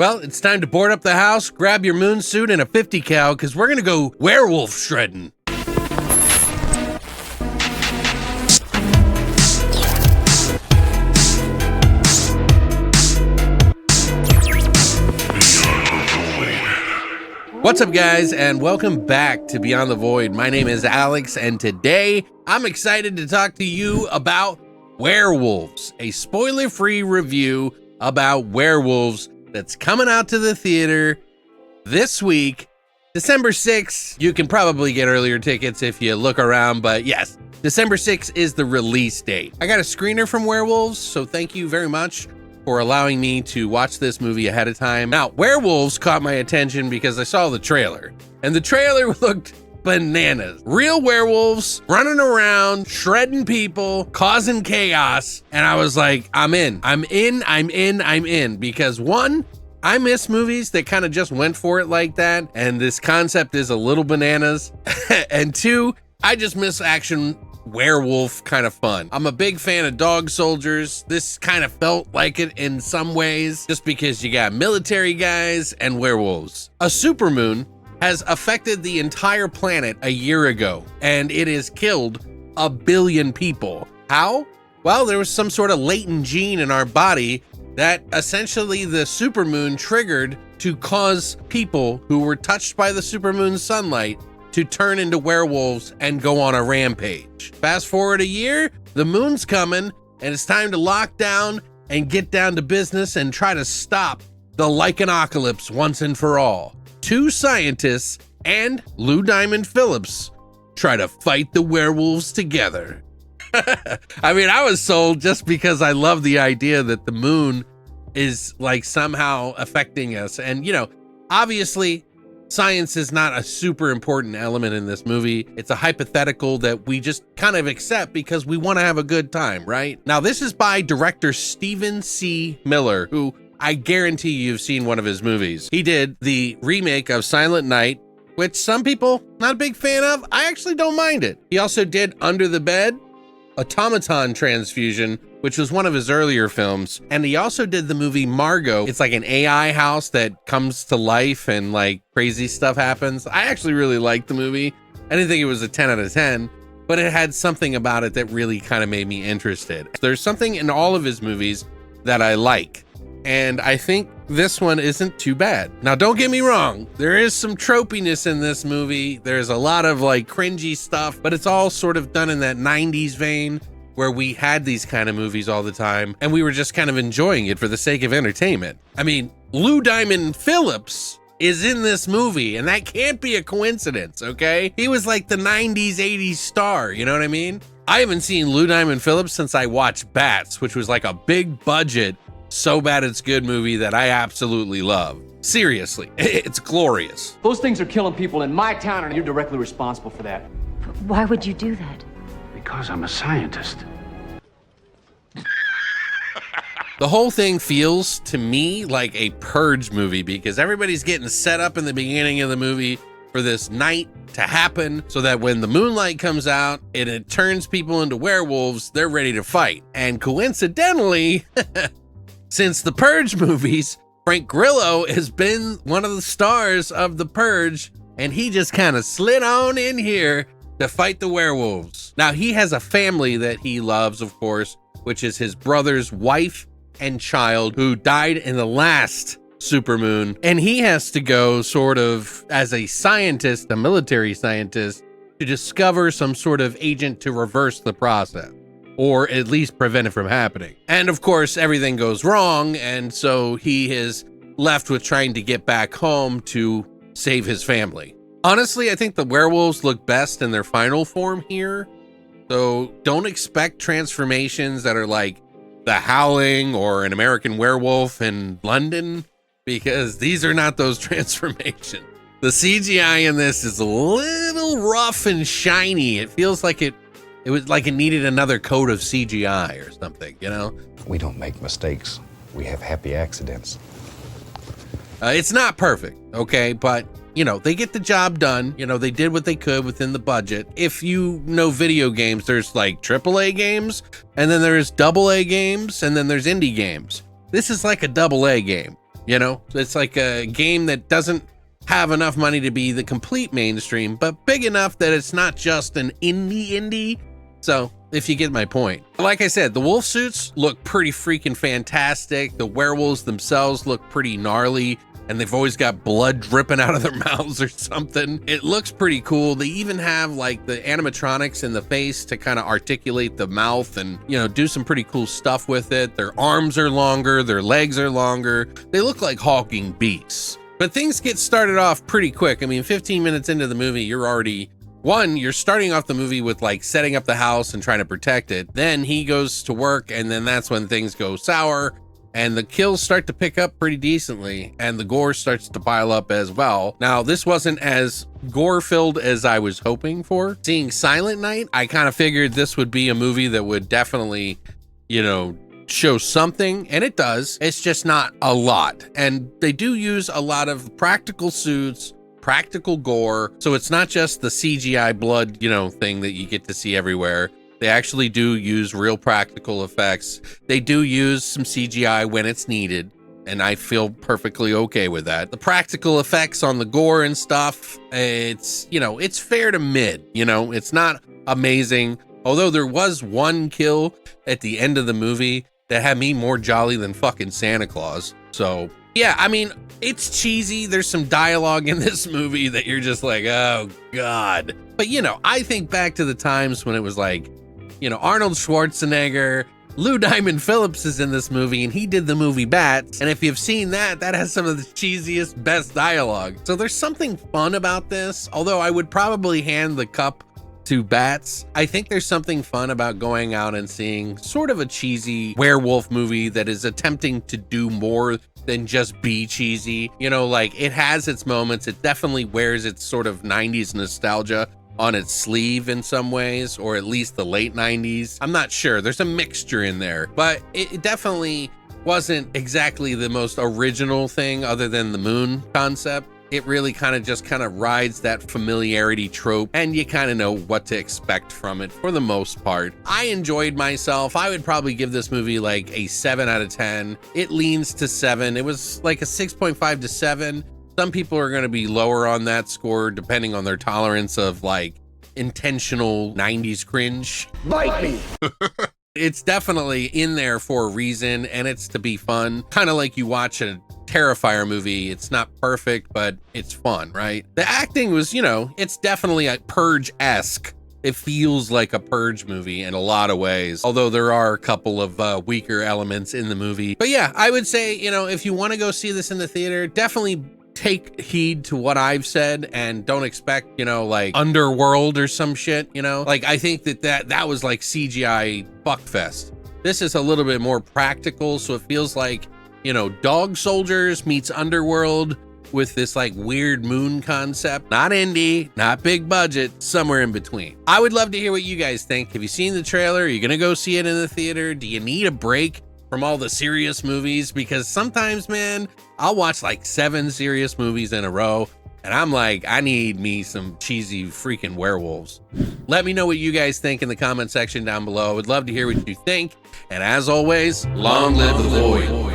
Well, it's time to board up the house, grab your moon suit and a 50 cal, because we're going to go werewolf shredding. What's up, guys, and welcome back to Beyond the Void. My name is Alex, and today I'm excited to talk to you about Werewolves, a spoiler-free review about Werewolves that's coming out to the theater this week, December 6th. You can probably get earlier tickets if you look around, but yes, December 6th is the release date. I got a screener from Werewolves, so thank you very much for allowing me to watch this movie ahead of time. Now, Werewolves caught my attention because I saw the trailer, and the trailer looked bananas. Real werewolves running around, shredding people, causing chaos, and I was like, I'm in, because one, I miss movies that kind of just went for it like that, and this concept is a little bananas, and two, I just miss action werewolf kind of fun. I'm a big fan of dog soldiers. This kind of felt like it in some ways, just because you got military guys and werewolves. A supermoon has affected the entire planet a year ago, and it has killed 1 billion people. How? Well, there was some sort of latent gene in our body that essentially the supermoon triggered to cause people who were touched by the supermoon's sunlight to turn into werewolves and go on a rampage. Fast forward a year, the moon's coming, and it's time to lock down and get down to business and try to stop the Lycanocalypse once and for all. 2 scientists and Lou Diamond Phillips try to fight the werewolves together. I mean, I was sold just because I love the idea that the moon is like somehow affecting us. And, you know, obviously, science is not a super important element in this movie. It's a hypothetical that we just kind of accept because we want to have a good time, right? Now, this is by director Stephen C. Miller, who I guarantee you've seen one of his movies. He did the remake of Silent Night, which some people not a big fan of. I actually don't mind it. He also did Under the Bed, Automaton Transfusion, which was one of his earlier films. And he also did the movie Margot. It's like an AI house that comes to life and like crazy stuff happens. I actually really liked the movie. I didn't think it was a 10 out of 10, but it had something about it that really kind of made me interested. There's something in all of his movies that I like, and I think this one isn't too bad. Now, don't get me wrong, there is some tropiness in this movie. There's a lot of like cringy stuff, but it's all sort of done in that 90s vein where we had these kind of movies all the time and we were just kind of enjoying it for the sake of entertainment. I mean, Lou Diamond Phillips is in this movie, and that can't be a coincidence, okay? He was like the 90s, 80s star, you know what I mean? I haven't seen Lou Diamond Phillips since I watched Bats, which was like a big budget, so bad it's good movie that I absolutely love. Seriously, it's glorious. Those things are killing people in my town, and you're directly responsible for that. But why would you do that? Because I'm a scientist. The whole thing feels to me like a Purge movie because everybody's getting set up in the beginning of the movie for this night to happen so that when the moonlight comes out and it turns people into werewolves, they're ready to fight. And coincidentally, since the Purge movies, Frank Grillo has been one of the stars of the Purge, and he just kind of slid on in here to fight the werewolves. Now, he has a family that he loves, of course, which is his brother's wife and child who died in the last supermoon, and he has to go sort of as a scientist, a military scientist, to discover some sort of agent to reverse the process, or at least prevent it from happening. And of course, everything goes wrong, and so he is left with trying to get back home to save his family. Honestly, I think the werewolves look best in their final form here, so don't expect transformations that are like The Howling or An American Werewolf in London, because these are not those transformations. The CGI in this is a little rough and shiny. It feels like it was like it needed another coat of CGI or something, you know? We don't make mistakes. We have happy accidents. It's not perfect, okay? But, you know, they get the job done. You know, they did what they could within the budget. If you know video games, there's like AAA games, and then there's AA games, and then there's indie games. This is like a AA game. You know, it's like a game that doesn't have enough money to be the complete mainstream, but big enough that it's not just an indie. So if you get my point. Like I said, the wolf suits look pretty freaking fantastic. The werewolves themselves look pretty gnarly, and they've always got blood dripping out of their mouths or something. It looks pretty cool. They even have like the animatronics in the face to kind of articulate the mouth and, you know, do some pretty cool stuff with it. Their arms are longer, their legs are longer. They look like hulking beasts. But things get started off pretty quick. I mean, 15 minutes into the movie, you're starting off the movie with like setting up the house and trying to protect it. Then he goes to work, and then that's when things go sour and the kills start to pick up pretty decently, and the gore starts to pile up as well. Now, this wasn't as gore filled as I was hoping for. Seeing Silent Night, I kind of figured this would be a movie that would definitely, you know, show something, and it does. It's just not a lot. And they do use a lot of practical suits, practical gore, so it's not just the CGI blood, you know, thing that you get to see everywhere. They actually do use real practical effects. They do use some CGI when it's needed, and I feel perfectly okay with that. The practical effects on the gore and stuff, it's, you know, it's fair to mid, you know, it's not amazing. Although there was one kill at the end of the movie that had me more jolly than fucking Santa Claus. So yeah, I mean, it's cheesy. There's some dialogue in this movie that you're just like, oh God. But you know, I think back to the times when it was like, you know, Arnold Schwarzenegger, Lou Diamond Phillips is in this movie, and he did the movie Bats. And if you've seen that, that has some of the cheesiest, best dialogue. So there's something fun about this, although I would probably hand the cup to Bats. I think there's something fun about going out and seeing sort of a cheesy werewolf movie that is attempting to do more than just be cheesy. You know, like, it has its moments. It definitely wears its sort of 90s nostalgia on its sleeve in some ways, or at least the late 90s. I'm not sure. There's a mixture in there, but it definitely wasn't exactly the most original thing other than the moon concept. It really kind of rides that familiarity trope, and you kind of know what to expect from it for the most part. I enjoyed myself. I would probably give this movie like a 7 out of 10. It leans to 7. It was like a 6.5 to 7. Some people are going to be lower on that score depending on their tolerance of like intentional 90s cringe. Bite me! It's definitely in there for a reason, and it's to be fun. Kind of like you watch a Terrifier movie. It's not perfect, but it's fun, right? The acting was, you know, it's definitely a Purge-esque. It feels like a Purge movie in a lot of ways, although there are a couple of weaker elements in the movie. But yeah, I would say, you know, if you want to go see this in the theater, definitely take heed to what I've said and don't expect, you know, like Underworld or some shit, you know? Like, I think that was like CGI fuckfest. This is a little bit more practical, so it feels like, you know, Dog Soldiers meets Underworld with this like weird moon concept. Not indie, not big budget, somewhere in between. I would love to hear what you guys think. Have you seen the trailer? Are you gonna go see it in the theater? Do you need a break from all the serious movies? Because sometimes, man, I'll watch like 7 serious movies in a row, and I'm like, I need me some cheesy freaking werewolves. Let me know what you guys think in the comment section down below. I would love to hear what you think. And as always, long live the void.